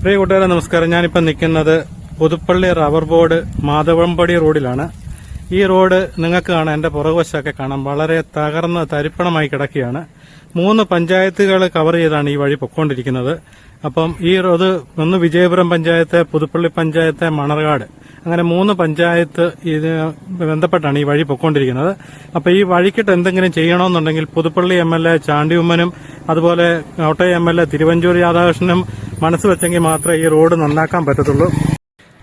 പ്രിയ കൂട്ടുകാരെ നമസ്കാരം. ഞാനിപ്പോൾ നിൽക്കുന്നത് പുതുപ്പള്ളി റബ്ബർ ബോർഡ് മാധവമ്പടി റോഡിലാണ്. ഈ റോഡ് നിങ്ങൾക്ക് കാണാം, എന്റെ പുറകുവശമൊക്കെ കാണാം, വളരെ തകർന്ന് തരിപ്പണമായി കിടക്കുകയാണ്. 3 പഞ്ചായത്തുകൾ കവർ ചെയ്താണ് ഈ വഴി പൊക്കോണ്ടിരിക്കുന്നത്. അപ്പം ഈ റോഡ് ഒന്ന് വിജയപുരം പഞ്ചായത്ത്, പുതുപ്പള്ളി പഞ്ചായത്ത്, മണർകാട്, അങ്ങനെ 3 പഞ്ചായത്ത് ഇത് ബന്ധപ്പെട്ടാണ് ഈ വഴി പൊക്കോണ്ടിരിക്കുന്നത്. അപ്പൊ ഈ വഴിക്കിട്ട് എന്തെങ്കിലും ചെയ്യണമെന്നുണ്ടെങ്കിൽ പുതുപ്പള്ളി MLA ചാണ്ടി ഉമ്മനും അതുപോലെ കോട്ടയം MLA തിരുവഞ്ചൂർ രാധാകൃഷ്ണനും മനസ്സ് വെച്ചെങ്കിൽ മാത്രമേ ഈ റോഡ് നന്നാക്കാൻ പറ്റത്തുള്ളൂ.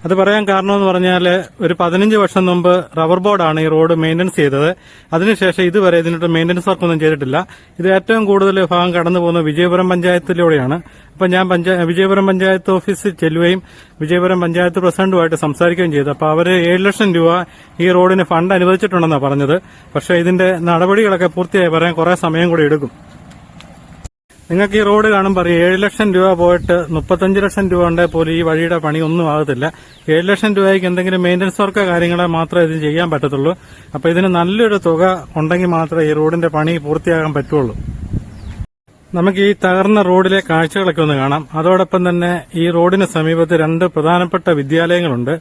അത് പറയാൻ കാരണമെന്ന് പറഞ്ഞാൽ ഒരു 15 വർഷം മുമ്പ് റബ്ബർ ബോർഡാണ് ഈ റോഡ് മെയിന്റനൻസ് ചെയ്തത്. അതിനുശേഷം ഇതുവരെ ഇതിനൊട്ട് മെയിന്റനൻസ് വർക്കൊന്നും ചെയ്തിട്ടില്ല. ഇത് ഏറ്റവും കൂടുതൽ ഭാഗം കടന്നു പോകുന്നത് വിജയപുരം പഞ്ചായത്തിലൂടെയാണ്. അപ്പൊ ഞാൻ വിജയപുരം പഞ്ചായത്ത് ഓഫീസിൽ ചെല്ലുകയും വിജയപുരം പഞ്ചായത്ത് പ്രസിഡന്റുമായിട്ട് സംസാരിക്കുകയും ചെയ്തു. അപ്പൊ അവര് 7 ലക്ഷം രൂപ ഈ റോഡിന് ഫണ്ട് അനുവദിച്ചിട്ടുണ്ടെന്നാണ് പറഞ്ഞത്. പക്ഷെ ഇതിന്റെ നടപടികളൊക്കെ പൂർത്തിയായി പറയാൻ കുറെ സമയം കൂടി എടുക്കും. നിങ്ങൾക്ക് ഈ റോഡ് കാണുമ്പോൾ അറിയാം, 7 ലക്ഷം രൂപ പോയിട്ട് 35 ലക്ഷം രൂപ ഉണ്ടെങ്കിൽ പോലും ഈ വഴിയുടെ പണി ഒന്നും ആകത്തില്ല. 7 ലക്ഷം രൂപയ്ക്ക് എന്തെങ്കിലും മെയിന്റനൻസ് വർക്കോ കാര്യങ്ങളോ മാത്രമേ ഇത് ചെയ്യാൻ പറ്റത്തുള്ളൂ. അപ്പൊ ഇതിന് നല്ലൊരു തുക ഉണ്ടെങ്കിൽ മാത്രമേ ഈ റോഡിന്റെ പണി പൂർത്തിയാകാൻ പറ്റുള്ളൂ. നമുക്ക് ഈ തകർന്ന റോഡിലെ കാഴ്ചകളൊക്കെ ഒന്ന് കാണാം. അതോടൊപ്പം തന്നെ ഈ റോഡിന് സമീപത്ത് 2 പ്രധാനപ്പെട്ട വിദ്യാലയങ്ങളുണ്ട്.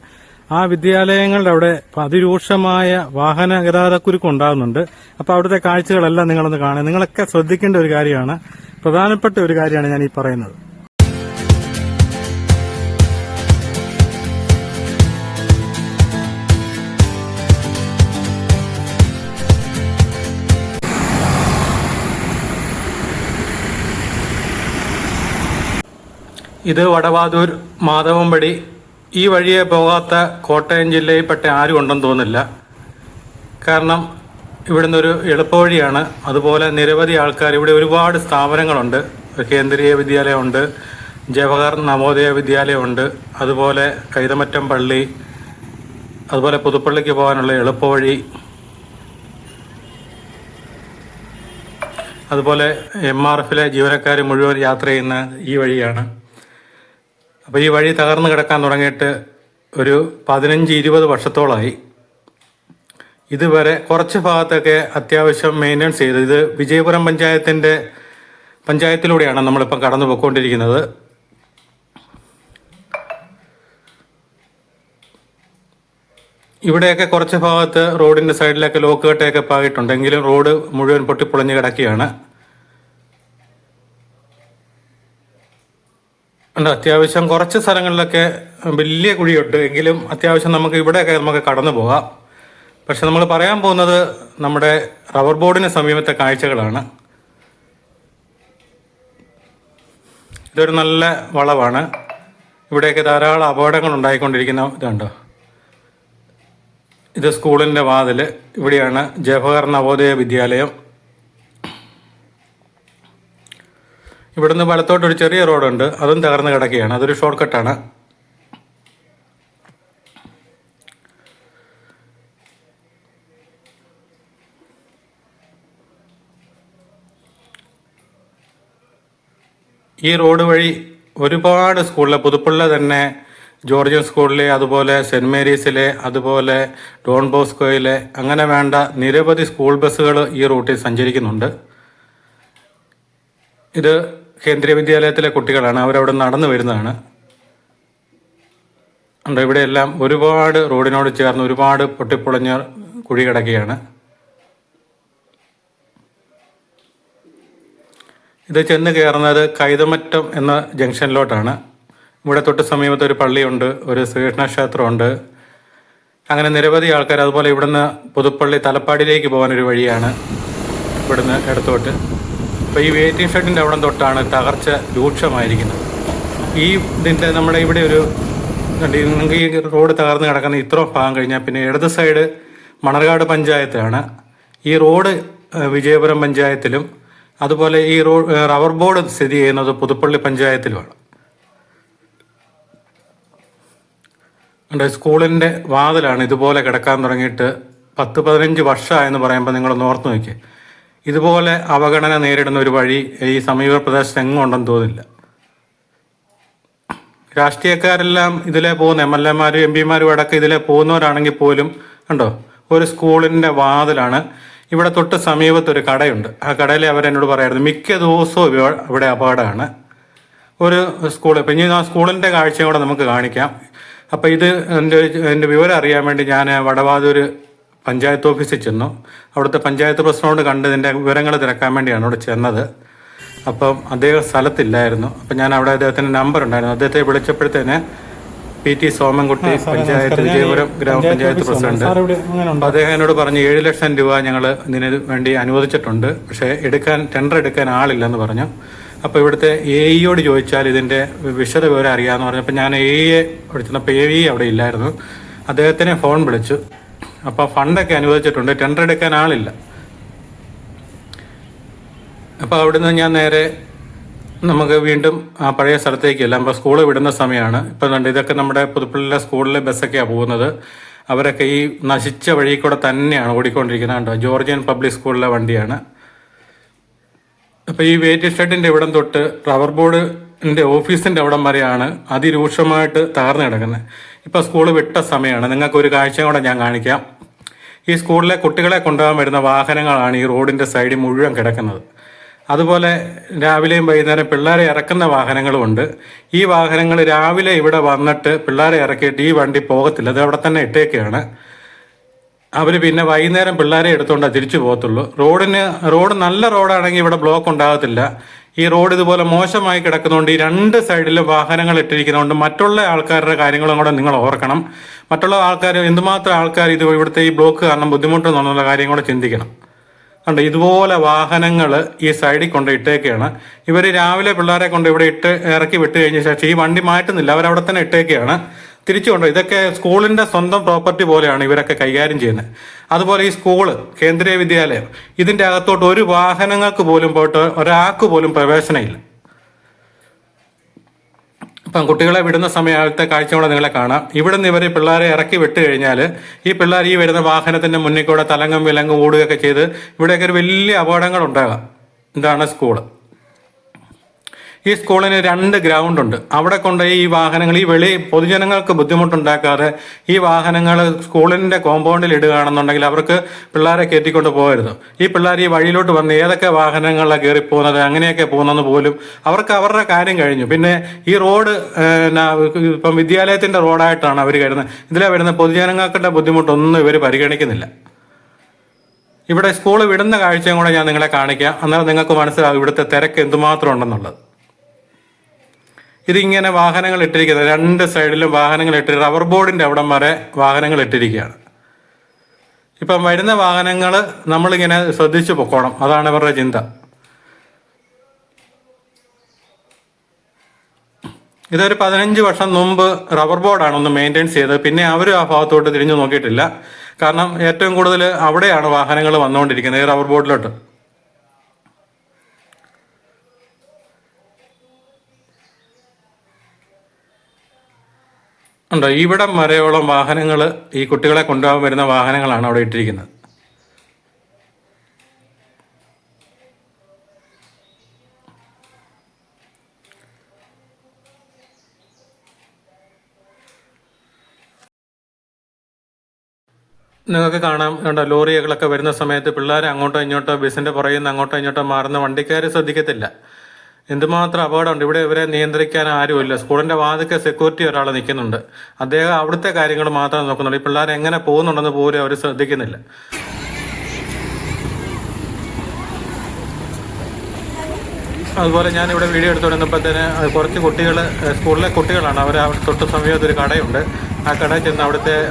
ആ വിദ്യാലയങ്ങളുടെ അവിടെ അതിരൂക്ഷമായ വാഹന ഗതാഗതക്കുരുക്ക് ഉണ്ടാകുന്നുണ്ട്. അപ്പൊ അവിടുത്തെ കാഴ്ചകളെല്ലാം നിങ്ങളൊന്ന് കാണുക. നിങ്ങളൊക്കെ ശ്രദ്ധിക്കേണ്ട ഒരു കാര്യമാണ്, പ്രധാനപ്പെട്ട ഒരു കാര്യമാണ് ഞാൻ ഈ പറയുന്നത്. ഇത് വടവാതൂർ മാധവമ്പടി. ഈ വഴിയെ പോകാത്ത കോട്ടയം ജില്ലയിൽപ്പെട്ട ആരും ഉണ്ടെന്ന് തോന്നുന്നില്ല. കാരണം ഇവിടുന്ന് ഒരു എളുപ്പവഴിയാണ്. അതുപോലെ നിരവധി ആൾക്കാർ, ഇവിടെ ഒരുപാട് സ്ഥാപനങ്ങളുണ്ട്. കേന്ദ്രീയ വിദ്യാലയമുണ്ട്, ജവഹർ നവോദയ വിദ്യാലയമുണ്ട്, അതുപോലെ കൈതമറ്റം പള്ളി, അതുപോലെ പുതുപ്പള്ളിക്ക് പോകാനുള്ള എളുപ്പവഴി, അതുപോലെ MRFലെ ജീവനക്കാർ മുഴുവൻ യാത്ര ചെയ്യുന്ന ഈ വഴിയാണ്. അപ്പോൾ ഈ വഴി തകർന്നു കിടക്കാൻ തുടങ്ങിയിട്ട് ഒരു 15-20 വർഷത്തോളമായി. ഇതുവരെ കുറച്ച് ഭാഗത്തൊക്കെ അത്യാവശ്യം മെയിൻ്റെനൻസ് ചെയ്ത്, ഇത് വിജയപുരം പഞ്ചായത്തിലൂടെയാണ് നമ്മളിപ്പം കടന്നു പോയിക്കൊണ്ടിരിക്കുന്നത്. ഇവിടെയൊക്കെ കുറച്ച് ഭാഗത്ത് റോഡിൻ്റെ സൈഡിലൊക്കെ ലോക്ക് കട്ടയൊക്കെ പാകിയിട്ടുണ്ടെങ്കിലും റോഡ് മുഴുവൻ പൊട്ടിപ്പൊളിഞ്ഞ് കിടക്കുകയാണ്. അത്യാവശ്യം കുറച്ച് സ്ഥലങ്ങളിലൊക്കെ വലിയ കുഴിയുണ്ട്, എങ്കിലും അത്യാവശ്യം നമുക്ക് ഇവിടെയൊക്കെ നമുക്ക് കടന്നു പോകാം. പക്ഷെ നമ്മൾ പറയാൻ പോകുന്നത് നമ്മുടെ റബ്ബർ ബോർഡിന് സമീപത്തെ കാഴ്ചകളാണ്. ഇതൊരു നല്ല വളവാണ്. ഇവിടെയൊക്കെ ധാരാളം അപകടങ്ങൾ ഉണ്ടായിക്കൊണ്ടിരിക്കുന്ന ഇതുണ്ടോ. ഇത് സ്കൂളിൻ്റെ വാതിൽ. ഇവിടെയാണ് ജവഹർ നവോദയ വിദ്യാലയം. ഇവിടുന്ന് വലത്തോട്ടൊരു ചെറിയ റോഡുണ്ട്, അതും തകർന്ന് കിടക്കുകയാണ്. അതൊരു ഷോർട്ട് കട്ടാണ്. ഈ റോഡ് വഴി ഒരുപാട് സ്കൂളിലെ, പുതുപ്പള്ളി തന്നെ ജോർജിയൻ സ്കൂളിലെ, അതുപോലെ സെൻറ് മേരീസിലെ, അതുപോലെ ഡോൺ ബോസ്കോയിലെ, അങ്ങനെ വേണ്ട നിരവധി സ്കൂൾ ബസ്സുകൾ ഈ റൂട്ടിൽ സഞ്ചരിക്കുന്നുണ്ട്. ഇത് കേന്ദ്രീയ വിദ്യാലയത്തിലെ കുട്ടികളാണ്, അവരവിടെ നടന്നു വരുന്നതാണ്. ഇവിടെയെല്ലാം ഒരുപാട് റോഡിനോട് ചേർന്ന് ഒരുപാട് പൊട്ടിപ്പൊളിഞ്ഞ കുഴി കിടക്കുകയാണ്. ഇത് ചെന്ന് കയറുന്നത് കൈതമറ്റം എന്ന ജംഗ്ഷനിലോട്ടാണ്. ഇവിടെ തൊട്ട് സമീപത്ത് ഒരു പള്ളിയുണ്ട്, ഒരു ശ്രീകൃഷ്ണ ക്ഷേത്രമുണ്ട്, അങ്ങനെ നിരവധി ആൾക്കാർ. അതുപോലെ ഇവിടുന്ന് പുതുപ്പള്ളി തലപ്പാടിയിലേക്ക് പോകാനൊരു വഴിയാണ് ഇവിടുന്ന് ഇടത്തോട്ട്. അപ്പോൾ ഈ വെയിറ്റിംഗ് ഷെഡിൻ്റെ അവിടെ തൊട്ടാണ് തകർച്ച രൂക്ഷമായിരിക്കുന്നത്. ഇതിൻ്റെ നമ്മുടെ ഇവിടെ ഒരു നിങ്ങൾക്ക് ഈ റോഡ് തകർന്ന് കിടക്കുന്ന ഇത്രയും ഭാഗം കഴിഞ്ഞാൽ പിന്നെ ഇടത് സൈഡ് മണർകാട് പഞ്ചായത്താണ്. ഈ റോഡ് വിജയപുരം പഞ്ചായത്തിലും, അതുപോലെ ഈ റബ്ബർ ബോർഡ് സ്ഥിതി ചെയ്യുന്നത് പുതുപ്പള്ളി പഞ്ചായത്തിലുമാണ്. സ്കൂളിൻ്റെ വാതിലാണ് ഇതുപോലെ കിടക്കാൻ തുടങ്ങിയിട്ട് 10-15 വർഷമായെന്ന് പറയുമ്പോൾ നിങ്ങളൊന്ന് ഓർത്ത് നോക്കിയേ. ഇതുപോലെ അവഗണന നേരിടുന്ന ഒരു വഴി ഈ സമീപ പ്രദേശത്ത് എങ്ങും ഉണ്ടെന്ന് തോന്നില്ല. രാഷ്ട്രീയക്കാരെല്ലാം ഇതിലെ പോകുന്ന MLA മാരും MP മാരും അടക്കം ഇതിലെ പോകുന്നവരാണെങ്കിൽ പോലും കണ്ടോ, ഒരു സ്കൂളിൻ്റെ വാതിലാണ്. ഇവിടെ തൊട്ട് സമീപത്തൊരു കടയുണ്ട്. ആ കടയിൽ അവരെന്നോട് പറയായിരുന്നു മിക്ക ദിവസവും ഇവിടെ അപകടമാണ്. ഒരു സ്കൂൾ. ഇപ്പം ഇനി ആ സ്കൂളിൻ്റെ കാഴ്ചയും കൂടെ നമുക്ക് കാണിക്കാം. അപ്പോൾ ഇത് എൻ്റെ വിവരം അറിയാൻ വേണ്ടി ഞാൻ വടവാതൂർ പഞ്ചായത്ത് ഓഫീസിൽ ചെന്നു. അവിടുത്തെ പഞ്ചായത്ത് പ്രസിഡന്റ് കണ്ട് ഇതിൻ്റെ വിവരങ്ങൾ തിരക്കാൻ വേണ്ടിയാണ് അവിടെ ചെന്നത്. അപ്പം അദ്ദേഹം സ്ഥലത്തില്ലായിരുന്നു. അപ്പം ഞാൻ അവിടെ അദ്ദേഹത്തിൻ്റെ നമ്പർ ഉണ്ടായിരുന്നു. അദ്ദേഹത്തെ വിളിച്ചപ്പോഴത്തേന് PT സോമൻകുട്ടി, പഞ്ചായത്ത് വിജയപുരം ഗ്രാമപഞ്ചായത്ത് പ്രസിഡന്റ്, അദ്ദേഹം എന്നോട് പറഞ്ഞു 7 ലക്ഷം രൂപ ഞങ്ങൾ ഇതിന് വേണ്ടി അനുവദിച്ചിട്ടുണ്ട്, പക്ഷേ ടെൻഡർ എടുക്കാൻ ആളില്ലെന്ന് പറഞ്ഞു. അപ്പോൾ ഇവിടുത്തെ AEയോട് ചോദിച്ചാൽ ഇതിൻ്റെ വിശദ വിവരം അറിയാമെന്ന് പറഞ്ഞു. അപ്പോൾ ഞാൻ AEയെ വിളിച്ചപ്പോൾ AE അവിടെ ഇല്ലായിരുന്നു. അദ്ദേഹത്തിനെ ഫോൺ വിളിച്ചു. അപ്പോൾ ഫണ്ടൊക്കെ അനുവദിച്ചിട്ടുണ്ട്, ടെൻഡർ എടുക്കാൻ ആളില്ല. അപ്പോൾ അവിടുന്ന് ഞാൻ നേരെ നമുക്ക് വീണ്ടും ആ പഴയ സ്ഥലത്തേക്കല്ല. അപ്പോൾ സ്കൂൾ വിടുന്ന സമയമാണ്. ഇപ്പം കണ്ട് ഇതൊക്കെ നമ്മുടെ പുതുപ്പള്ളിയിലെ സ്കൂളിലെ ബസ്സൊക്കെയാണ് പോകുന്നത്. അവരൊക്കെ ഈ നശിച്ച വഴി കൂടെ തന്നെയാണ് ഓടിക്കൊണ്ടിരിക്കുന്നത്. കണ്ടോ, ജോർജിയൻ പബ്ലിക് സ്കൂളിലെ വണ്ടിയാണ്. അപ്പോൾ ഈ വെയിറ്റ് ഷെഡിൻ്റെ ഇവിടം തൊട്ട് റബ്ബർ ബോർഡിൻ്റെ ഓഫീസിൻ്റെ അവിടം വരെയാണ് അതിരൂക്ഷമായിട്ട് തകർന്നു കിടക്കുന്നത്. ഇപ്പോൾ സ്കൂൾ വിട്ട സമയമാണ്. നിങ്ങൾക്കൊരു കാഴ്ചയും കൂടെ ഞാൻ കാണിക്കാം. ഈ സ്കൂളിലെ കുട്ടികളെ കൊണ്ടുപോകാൻ വരുന്ന വാഹനങ്ങളാണ് ഈ റോഡിൻ്റെ സൈഡിൽ മുഴുവൻ കിടക്കുന്നത്. അതുപോലെ രാവിലെയും വൈകുന്നേരം പിള്ളേരെ ഇറക്കുന്ന വാഹനങ്ങളുമുണ്ട്. ഈ വാഹനങ്ങൾ രാവിലെ ഇവിടെ വന്നിട്ട് പിള്ളേരെ ഇറക്കിയിട്ട് ഈ വണ്ടി പോകത്തില്ല, അത് അവിടെ തന്നെ ഇട്ടേക്കുകയാണ്. അവർ പിന്നെ വൈകുന്നേരം പിള്ളേരെ എടുത്തുകൊണ്ടാണ് തിരിച്ചു പോകത്തുള്ളൂ. റോഡ് നല്ല റോഡാണെങ്കിൽ ഇവിടെ ബ്ലോക്ക് ഉണ്ടാകത്തില്ല. ഈ റോഡ് ഇതുപോലെ മോശമായി കിടക്കുന്നതുകൊണ്ട് ഈ 2 സൈഡിലും വാഹനങ്ങൾ ഇട്ടിരിക്കുന്നതുകൊണ്ട് മറ്റുള്ള ആൾക്കാരുടെ കാര്യങ്ങളും കൂടെ നിങ്ങൾ ഓർക്കണം. മറ്റുള്ള ആൾക്കാർ എന്തുമാത്രം ആൾക്കാർ ഇവിടുത്തെ ഈ ബ്ലോക്ക് കാരണം ബുദ്ധിമുട്ടെന്നുള്ള കാര്യം കൂടെ ചിന്തിക്കണം. കണ്ടോ, ഇതുപോലെ വാഹനങ്ങൾ ഈ സൈഡിൽ കൊണ്ട് ഇട്ടേക്കുകയാണ്. ഇവർ രാവിലെ പിള്ളേരെ കൊണ്ട് ഇവിടെ ഇറക്കി വിട്ട് കഴിഞ്ഞ ശേഷം ഈ വണ്ടി മാറ്റുന്നില്ല, അവരവിടെ തന്നെ ഇട്ടേക്കുകയാണ്. തിരിച്ചു കൊണ്ടോ, ഇതൊക്കെ സ്കൂളിൻ്റെ സ്വന്തം പ്രോപ്പർട്ടി പോലെയാണ് ഇവരൊക്കെ കൈകാര്യം ചെയ്യുന്നത്. അതുപോലെ ഈ സ്കൂള്, കേന്ദ്രീയ വിദ്യാലയം, ഇതിൻ്റെ അകത്തോട്ട് ഒരു വാഹനങ്ങൾക്ക് പോലും പോയിട്ട് ഒരാൾക്ക് പോലും പ്രവേശനമില്ല. ഇപ്പം കുട്ടികളെ വിടുന്ന സമയത്തെ കാഴ്ച കൂടെ നിങ്ങളെ കാണാം. ഇവിടുന്ന് ഇവർ പിള്ളേരെ ഇറക്കി വിട്ട് കഴിഞ്ഞാൽ ഈ പിള്ളേർ ഈ വരുന്ന വാഹനത്തിൻ്റെ മുന്നിൽ കൂടെ തലങ്ങും വിലങ്ങും ഓടുകയൊക്കെ ചെയ്ത് ഇവിടെയൊക്കെ ഒരു വലിയ അപകടങ്ങൾ ഉണ്ടാകാം. ഇതാണ് സ്കൂള്. ഈ സ്കൂളിന് 2 ഗ്രൗണ്ട് ഉണ്ട്. അവിടെ കൊണ്ട് ഈ വാഹനങ്ങൾ ഈ പൊതുജനങ്ങൾക്ക് ബുദ്ധിമുട്ടുണ്ടാക്കാതെ ഈ വാഹനങ്ങൾ സ്കൂളിൻ്റെ കോമ്പൗണ്ടിൽ ഇടുകയാണെന്നുണ്ടെങ്കിൽ അവർക്ക് പിള്ളേരെ കയറ്റിക്കൊണ്ട് പോകരുത്. ഈ പിള്ളേർ ഈ വഴിയിലോട്ട് വന്ന് ഏതൊക്കെ വാഹനങ്ങളിലാണ് കയറി പോകുന്നത്, അങ്ങനെയൊക്കെ പോകുന്നെന്ന് പോലും അവർക്ക് അവരുടെ കാര്യം കഴിഞ്ഞു. പിന്നെ ഈ റോഡ് ഇപ്പം വിദ്യാലയത്തിൻ്റെ റോഡായിട്ടാണ് അവർ കരുതുന്നത്. ഇതിലെ വരുന്ന പൊതുജനങ്ങളുടെ ബുദ്ധിമുട്ടൊന്നും ഇവർ പരിഗണിക്കുന്നില്ല. ഇവിടെ സ്കൂൾ വിടുന്ന കാഴ്ചയും കൂടെ ഞാൻ നിങ്ങളെ കാണിക്കാം. അന്നേരം നിങ്ങൾക്ക് മനസ്സിലാവും ഇവിടുത്തെ തിരക്ക് എന്തുമാത്രം ഉണ്ടെന്നുള്ളത്. ഇതിങ്ങനെ വാഹനങ്ങൾ ഇട്ടിരിക്കുന്നത് 2 സൈഡിലും വാഹനങ്ങൾ ഇട്ട് റബ്ബർ ബോർഡിൻ്റെ അവിടം വരെ വാഹനങ്ങൾ ഇട്ടിരിക്കുകയാണ്. ഇപ്പം വരുന്ന വാഹനങ്ങൾ നമ്മളിങ്ങനെ ശ്രദ്ധിച്ചു പൊക്കോണം, അതാണ് ഇവരുടെ ചിന്ത. ഇതൊരു 15 വർഷം മുമ്പ് റബ്ബർ ബോർഡാണ് ഒന്ന് മെയിൻറ്റെയിൻസ് ചെയ്തത്. പിന്നെ അവരും ആ ഭാഗത്തോട്ട് തിരിഞ്ഞു നോക്കിയിട്ടില്ല. കാരണം ഏറ്റവും കൂടുതൽ അവിടെയാണ് വാഹനങ്ങൾ വന്നുകൊണ്ടിരിക്കുന്നത്, ഈ റബ്ബർ ബോർഡിലോട്ട്. ഉണ്ടോ, ഇവിടം വരെയോളം വാഹനങ്ങൾ, ഈ കുട്ടികളെ കൊണ്ടുപോകാൻ വരുന്ന വാഹനങ്ങളാണ് അവിടെ ഇട്ടിരിക്കുന്നത്. നിങ്ങൾക്ക് കാണാം, കണ്ടോ, ലോറികളൊക്കെ വരുന്ന സമയത്ത് പിള്ളേരെ അങ്ങോട്ടോ ഇങ്ങോട്ടോ ബസ്സിൻ്റെ പുറകിൽ നിന്ന് അങ്ങോട്ടോ ഇങ്ങോട്ടോ മാറുന്ന വണ്ടിക്കാർ ശ്രദ്ധിക്കത്തില്ല. എന്തുമാത്രം അപകടമുണ്ട്. ഇവിടെ ഇവരെ നിയന്ത്രിക്കാൻ ആരുമില്ല. സ്കൂളിൻ്റെ വാതിക്കെ സെക്യൂരിറ്റി ഒരാൾ നിൽക്കുന്നുണ്ട്. അദ്ദേഹം അവിടുത്തെ കാര്യങ്ങൾ മാത്രമേ നോക്കുന്നുള്ളൂ. ഈ പിള്ളേർ എങ്ങനെ പോകുന്നുണ്ടെന്ന് പോലും അവർ ശ്രദ്ധിക്കുന്നില്ല. അതുപോലെ ഞാനിവിടെ വീഡിയോ എടുത്തുകൊണ്ടിരുന്നപ്പോഴത്തേന് കുറച്ച് കുട്ടികൾ, സ്കൂളിലെ കുട്ടികളാണ്, അവർ തൊട്ട് സമീപത്ത് ഒരു കടയുണ്ട്. ആ കടയിൽ ചെന്ന്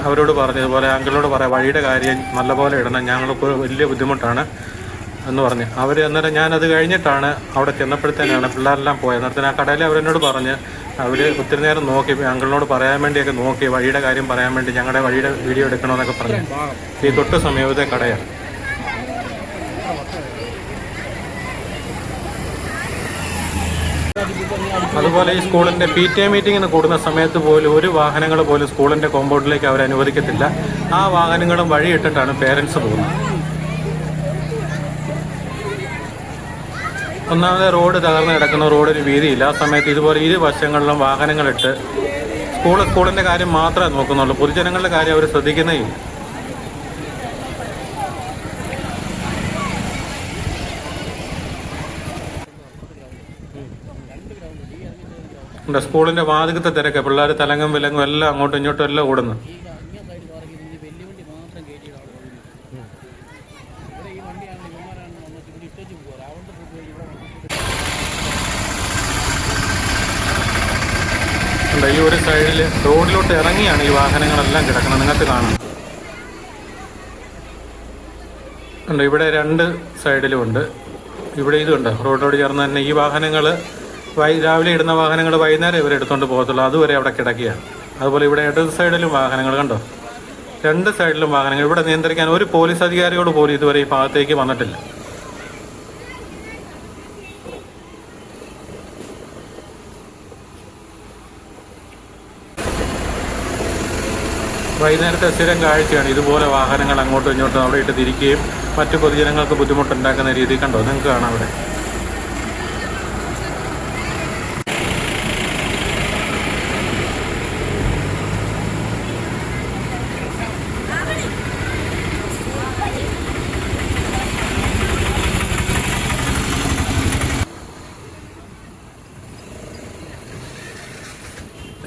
അവരോട് പറഞ്ഞു, ഇതുപോലെ അങ്കിളോട് പറയാം വഴിയുടെ കാര്യം നല്ലപോലെ ഇടണം, ഞങ്ങൾക്ക് വലിയ ബുദ്ധിമുട്ടാണ് എന്ന് പറഞ്ഞ്. അന്നേരം ഞാനത് കഴിഞ്ഞിട്ടാണ് അവിടെ ചെന്നപ്പോഴത്തേനാണ് പിള്ളേരെല്ലാം പോയത്. അന്നേരത്തിന് ആ കടയിൽ അവരെന്നോട് പറഞ്ഞ് അവർ ഒത്തിരി നേരം നോക്കി, അങ്കിളിനോട് പറയാൻ വേണ്ടിയൊക്കെ നോക്കി, വഴിയുടെ കാര്യം പറയാൻ വേണ്ടി ഞങ്ങളുടെ വഴിയുടെ വീഡിയോ എടുക്കണമെന്നൊക്കെ പറഞ്ഞു. ഈ തൊട്ട് സമീപത്തെ കടയാണ്. അതുപോലെ ഈ സ്കൂളിൻ്റെ PTA മീറ്റിങ്ങിന് കൂടുന്ന സമയത്ത് പോലും ഒരു വാഹനങ്ങൾ പോലും സ്കൂളിൻ്റെ കോമ്പൗണ്ടിലേക്ക് അവർ അനുവദിക്കത്തില്ല. ആ വാഹനങ്ങളും വഴിയിട്ടിട്ടാണ് പേരൻസ് പോകുന്നത്. ഒന്നാമത് റോഡ് തകർന്ന് കിടക്കുന്ന, റോഡിന് വീതിയില്ല. ആ സമയത്ത് ഇതുപോലെ 2 വശങ്ങളിലും വാഹനങ്ങളിട്ട് സ്കൂളിൻ്റെ കാര്യം മാത്രമേ നോക്കുന്നുള്ളൂ. പൊതുജനങ്ങളുടെ കാര്യം അവർ ശ്രദ്ധിക്കുന്നേ ഇല്ല. ഉണ്ട്. സ്കൂളിന്റെ വാതികത്തെ തിരക്ക്, പിള്ളേർ തലങ്ങും വിലങ്ങും എല്ലാം അങ്ങോട്ടും ഇങ്ങോട്ടും എല്ലാം ഓടുന്നു. ഈ ഒരു സൈഡിൽ റോഡിലോട്ട് ഇറങ്ങിയാണ് ഈ വാഹനങ്ങളെല്ലാം കിടക്കുന്നത്, നിങ്ങൾക്ക് കാണാം. ഉണ്ട്, ഇവിടെ രണ്ട് സൈഡിലും ഉണ്ട്. ഇവിടെ ഇതുണ്ട്, റോഡിനോട് ചേർന്ന് തന്നെ ഈ വാഹനങ്ങൾ രാവിലെ ഇടുന്ന വാഹനങ്ങൾ വൈകുന്നേരം ഇവർ എടുത്തുകൊണ്ട് പോകത്തുള്ളൂ, അതുവരെ അവിടെ കിടക്കുകയാണ്. അതുപോലെ ഇവിടെ ഇടത് സൈഡിലും വാഹനങ്ങൾ കണ്ടോ, രണ്ട് സൈഡിലും വാഹനങ്ങൾ. ഇവിടെ നിയന്ത്രിക്കാൻ ഒരു പോലീസ് അധികാരിയോട് പോലും ഇതുവരെ ഈ ഭാഗത്തേക്ക് വന്നിട്ടില്ല. വൈകുന്നേരത്തെ സ്ഥിരം കാഴ്ചയാണ് ഇതുപോലെ വാഹനങ്ങൾ അങ്ങോട്ടും ഇങ്ങോട്ടും അവിടെ ഇട്ട് തിരിക്കുകയും മറ്റു പൊതുജനങ്ങൾക്ക് ബുദ്ധിമുട്ടുണ്ടാക്കുന്ന രീതി കണ്ടോ, നിങ്ങൾക്ക് കാണാം അവിടെ.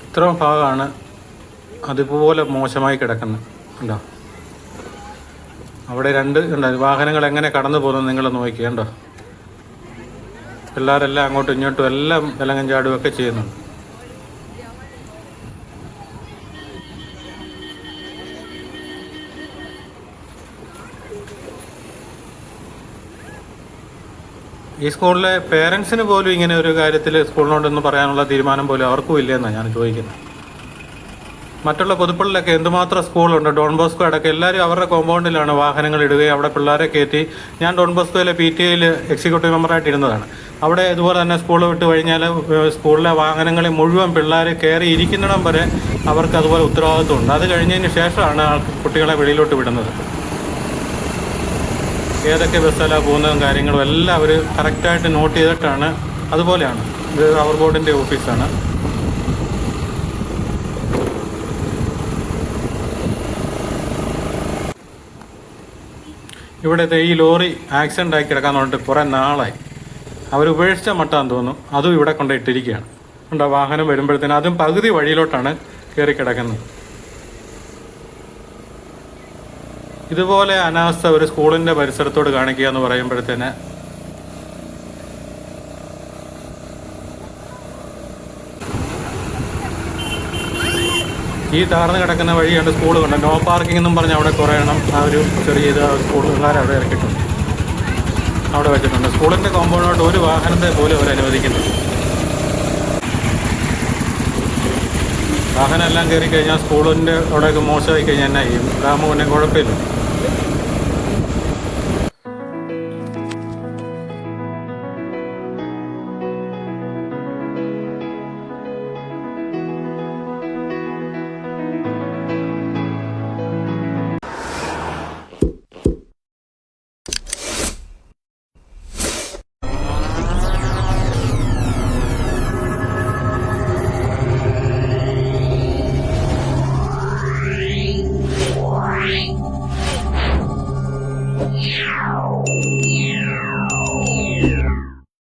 ഇത്രയും ഭാഗമാണ് അതുപോലെ മോശമായി കിടക്കുന്നത്. ഉണ്ടോ, അവിടെ രണ്ട് ഉണ്ടോ വാഹനങ്ങൾ എങ്ങനെ കടന്നു പോകുന്നത് നിങ്ങൾ നോക്കി കണ്ടോ. പിള്ളേരെല്ലാം അങ്ങോട്ടും ഇങ്ങോട്ടും എല്ലാം വിലങ്ങും ചാടുകയൊക്കെ ചെയ്യുന്നുണ്ട്. ഈ സ്കൂളിലെ പേരൻസിന് പോലും ഇങ്ങനെ ഒരു കാര്യത്തിൽ സ്കൂളിനോടൊന്നും പറയാനുള്ള തീരുമാനം പോലും അവർക്കും ഇല്ലെന്നാണ് ഞാൻ ചോദിക്കുന്നത്. മറ്റുള്ള പുതുപ്പള്ളിലൊക്കെ എന്തുമാത്രം സ്കൂളുണ്ട്, ഡോൺ ബോസ്കോ അടക്കം എല്ലാവരും അവരുടെ കോമ്പൗണ്ടിലാണ് വാഹനങ്ങൾ ഇടുകയും അവിടെ പിള്ളേരെ കയറ്റി. ഞാൻ ഡോൺ ബോസ്കോയിലെ PTA എക്സിക്യൂട്ടീവ് മെമ്പറായിട്ട് ഇരുന്നതാണ്. അവിടെ ഇതുപോലെ തന്നെ സ്കൂൾ വിട്ട് കഴിഞ്ഞാൽ സ്കൂളിലെ വാഹനങ്ങളിൽ മുഴുവൻ പിള്ളേർ കയറി ഇരിക്കുന്നിടം വരെ അവർക്ക് അതുപോലെ ഉത്തരവാദിത്വമുണ്ട്. അത് കഴിഞ്ഞതിന് ശേഷമാണ് കുട്ടികളെ വെളിയിലോട്ട് വിടുന്നത്. ഏതൊക്കെ ബസ്സെല്ലാം പോകുന്നതും കാര്യങ്ങളും എല്ലാം അവർ കറക്റ്റായിട്ട് നോട്ട് ചെയ്തിട്ടാണ്. അതുപോലെയാണ്, ഇത് റബ്ബർ ബോർഡിൻ്റെ ഓഫീസാണ്. ഇവിടുത്തെ ഈ ലോറി ആക്സിഡൻ്റ് ആയി കിടക്കാൻ പറഞ്ഞിട്ട് കുറേ നാളായി. അവർ ഉപേക്ഷിച്ച മട്ടാന്ന് തോന്നുന്നു, അതും ഇവിടെ കൊണ്ടിട്ടിരിക്കുകയാണ്. ഉണ്ടോ, വാഹനം വരുമ്പോഴത്തേനും അതും പകുതി വഴിയിലോട്ടാണ് കയറി കിടക്കുന്നത്. ഇതുപോലെ അനാസ്ഥ ഒരു സ്കൂളിൻ്റെ പരിസരത്തോട് കാണിക്കുക എന്ന് പറയുമ്പോഴത്തേന് ഈ താഴ്ന്നു കിടക്കുന്ന വഴിയാണ് സ്കൂൾ കണ്ട് നോ പാർക്കിംഗ് എന്നും പറഞ്ഞ് അവിടെ കുറേ എണ്ണം ആ ഒരു ചെറിയ സ്കൂളുകാരെ അവിടെ ഇറക്കിയിട്ടുണ്ട്, അവിടെ വെച്ചിട്ടുണ്ട്. സ്കൂളിൻ്റെ കോമ്പൗണ്ടിലോട്ട് ഒരു വാഹനത്തെ പോലും അവർ അനുവദിക്കുന്നില്ല. വാഹനം എല്ലാം കയറി കഴിഞ്ഞാൽ സ്കൂളിൻ്റെ അവിടെയൊക്കെ മോശമായി കഴിഞ്ഞാൽ എന്നാ ചെയ്യും? ഇതാകുമ്പോൾ പിന്നെ കുഴപ്പമില്ല. Yeah.